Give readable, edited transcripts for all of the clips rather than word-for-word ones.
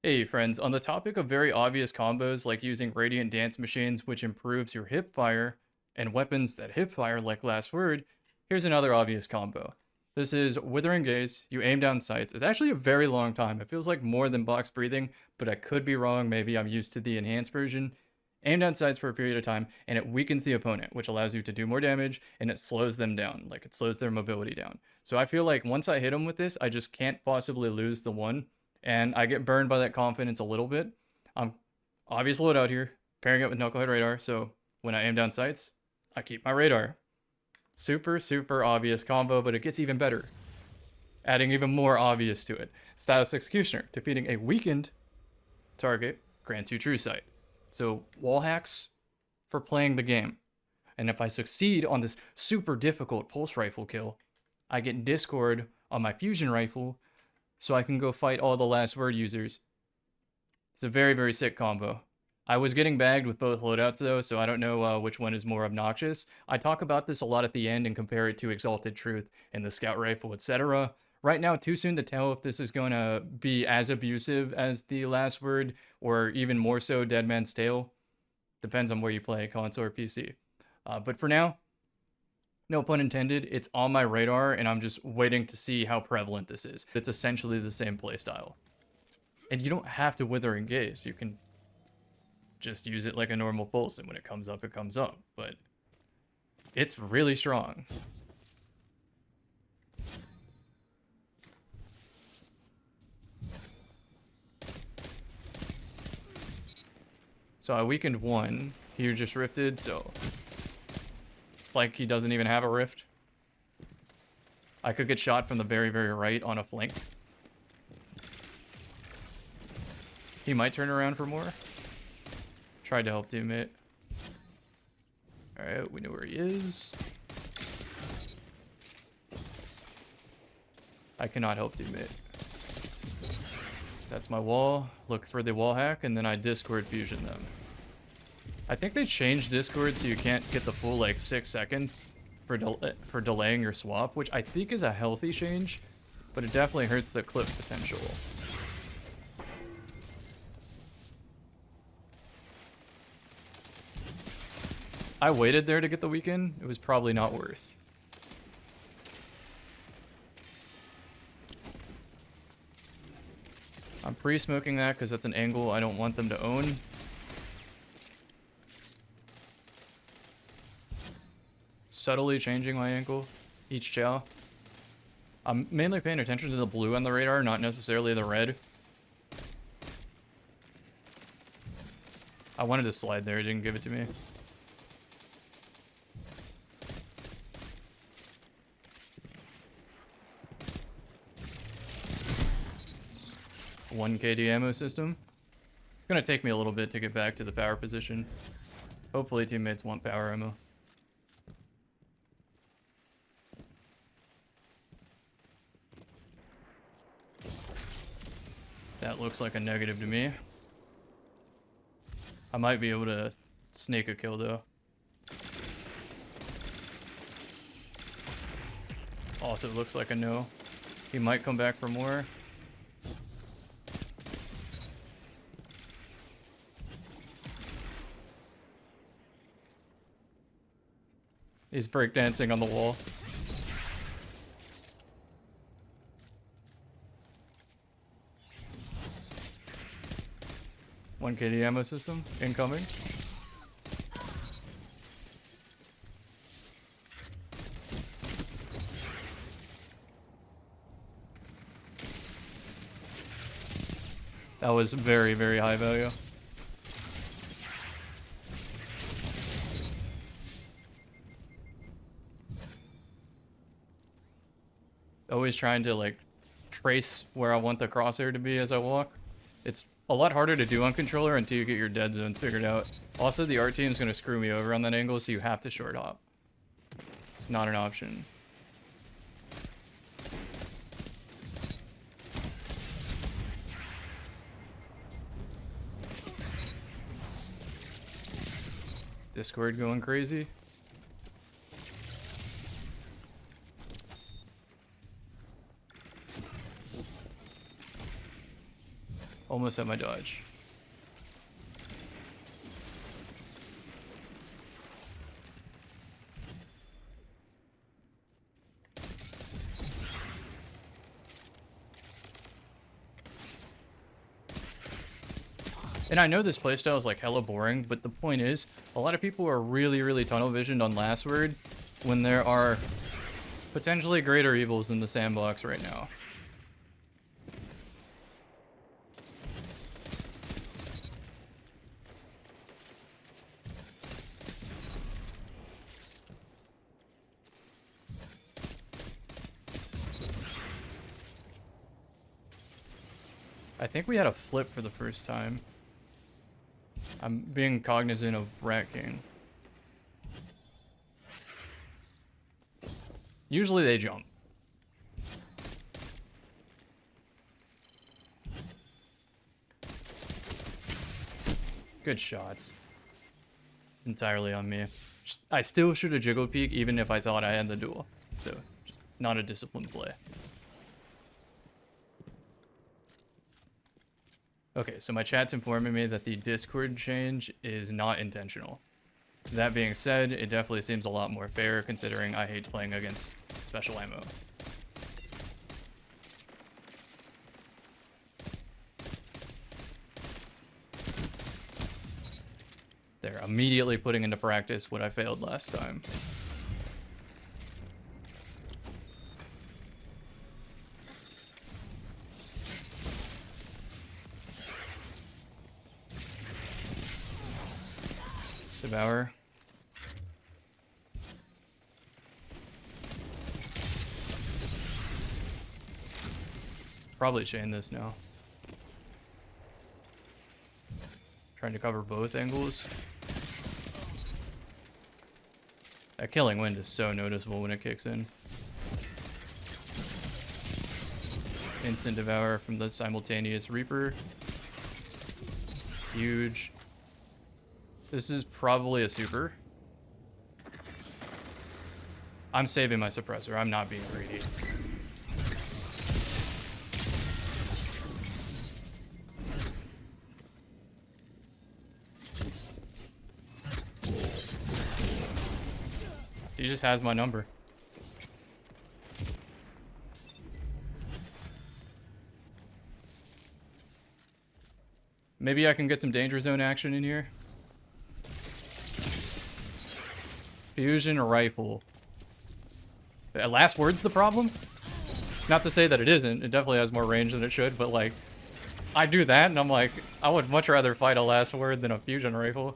Hey friends, on the topic of very obvious combos like using Radiant Dance Machines which improves your hip fire, and weapons that hip fire like Last Word, here's another obvious combo. This is Withering Gaze, you aim down sights. It's actually a very long time. It feels like more than box breathing, but I could be wrong. Maybe I'm used to the enhanced version. Aim down sights for a period of time, and it weakens the opponent, which allows you to do more damage, and it slows them down. Like, it slows their mobility down. So I feel like once I hit them with this, I just can't possibly lose the one, and I get burned by that confidence a little bit. I'm obvious loadout here, pairing it with Knucklehead radar, so when I aim down sights, I keep my radar. Super, super obvious combo, but it gets even better. Adding even more obvious to it. Status Executioner, defeating a weakened target, grants you true sight. So wall hacks for playing the game. And if I succeed on this super difficult pulse rifle kill, I get Discord on my fusion rifle, so I can go fight all the Last Word users. It's a very, very sick combo. I was getting bagged with both loadouts though, so I don't know which one is more obnoxious. I talk about this a lot at the end and compare it to Exalted Truth and the Scout Rifle, etc. Right now, too soon to tell if this is going to be as abusive as the Last Word, or even more so Dead Man's Tale. Depends on where you play, console or PC. But for now, no pun intended, it's on my radar, and I'm just waiting to see how prevalent this is. It's essentially the same playstyle. And you don't have to Withering Gaze. You can just use it like a normal pulse, and when it comes up, it comes up. But it's really strong. So I weakened one. He just rifted, so it's like he doesn't even have a rift. I could get shot from the very, very right on a flank. He might turn around for more. Tried to help teammate. Alright, we know where he is. I cannot help teammate. That's my wall. Look for the wall hack, and then I Discord fusion them. I think they changed Discord so you can't get the full like 6 seconds for delaying your swap, which I think is a healthy change, but it definitely hurts the clip potential. I waited there to get the weekend. It was probably not worth. I'm pre-smoking that because that's an angle I don't want them to own. Subtly changing my angle each chow. I'm mainly paying attention to the blue on the radar, not necessarily the red. I wanted to slide there, it didn't give it to me. One KD ammo system. It's gonna take me a little bit to get back to the power position. Hopefully teammates want power ammo. That looks like a negative to me. I might be able to snake a kill though. Also looks like a no. He might come back for more. He's breakdancing on the wall. One KD ammo system incoming. That was very, very high value. Always trying to like trace where I want the crosshair to be as I walk. It's a lot harder to do on controller until you get your dead zones figured out. Also, the art team's gonna screw me over on that angle, so you have to short hop. It's not an option. Discord going crazy. Almost at my dodge. And I know this playstyle is like hella boring, but the point is, a lot of people are really tunnel visioned on last word when there are potentially greater evils in the sandbox right now. I think we had a flip for the first time. I'm being cognizant of Rat King. Usually they jump. Good shots. It's entirely on me. I still shoot a jiggle peek even if I thought I had the duel. So, just not a disciplined play. Okay, so my chat's informing me that the Discord change is not intentional. That being said, it definitely seems a lot more fair considering I hate playing against special ammo. They're immediately putting into practice what I failed last time. Devour. Probably chain this now. Trying to cover both angles. That killing wind is so noticeable when it kicks in. Instant devour from the simultaneous Reaper. Huge. This is probably a super. I'm saving my suppressor. I'm not being greedy. He just has my number. Maybe I can get some danger zone action in here. Fusion rifle. Last word's the problem? Not to say that it isn't. It definitely has more range than it should, but like, I do that and I'm like, I would much rather fight a last word than a fusion rifle.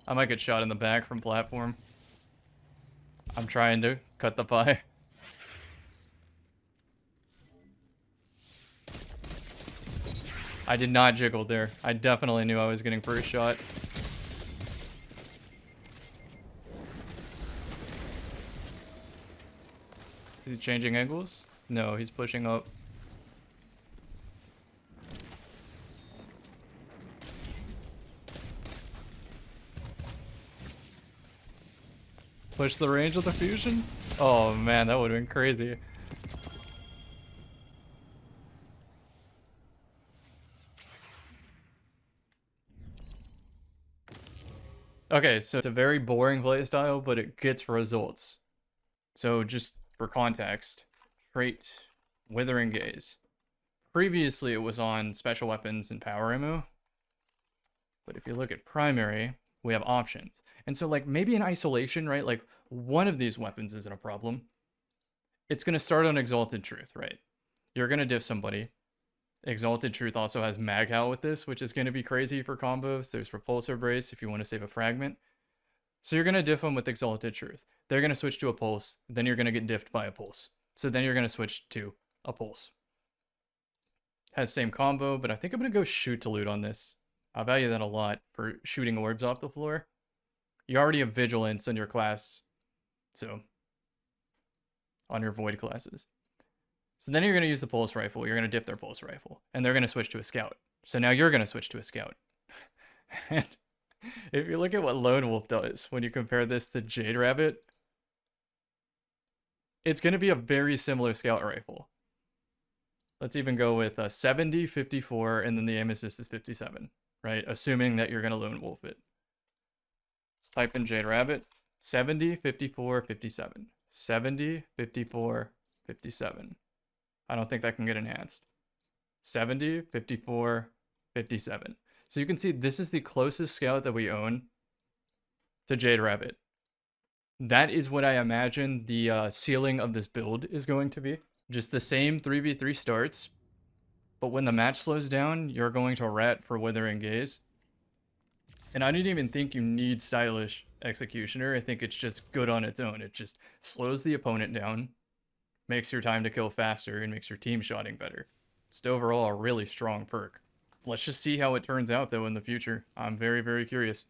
I might get shot in the back from platform. I'm trying to cut the pie. I did not jiggle there. I definitely knew I was getting first shot. Is he changing angles? No, he's pushing up. Push the range of the fusion? Oh man, that would have been crazy. Okay, so it's a very boring playstyle, but it gets results. So just for context, trait Withering Gaze. Previously it was on special weapons and power ammo. But if you look at primary, we have options. And so like maybe in isolation, right? Like one of these weapons isn't a problem. It's going to start on Exalted Truth, right? You're going to diff somebody. Exalted Truth also has Maghow with this, which is going to be crazy for combos. There's Repulsor Brace if you want to save a fragment. So you're going to diff them with Exalted Truth. They're going to switch to a Pulse. Then you're going to get diffed by a Pulse. So then you're going to switch to a Pulse. Has same combo, but I think I'm going to go Shoot to Loot on this. I value that a lot for shooting orbs off the floor. You already have Vigilance in your class, so on your Void classes. So then you're going to use the Pulse Rifle. You're going to diff their Pulse Rifle, and they're going to switch to a Scout. So now you're going to switch to a scout. And if you look at what Lone Wolf does when you compare this to Jade Rabbit, it's going to be a very similar scout rifle. Let's even go with 70, 54, and then the aim assist is 57, right? Assuming that you're going to Lone Wolf it. Let's type in Jade Rabbit. 70, 54, 57. 70, 54, 57. I don't think that can get enhanced. 70, 54, 57. So you can see this is the closest scout that we own to Jade Rabbit. That is what I imagine the ceiling of this build is going to be. Just the same 3v3 starts, but when the match slows down, you're going to rat for Withering Gaze. And I didn't even think you need Stylish Executioner. I think it's just good on its own. It just slows the opponent down, makes your time to kill faster, and makes your team shotting better. Just overall a really strong perk. Let's just see how it turns out, though, in the future. I'm very, very curious.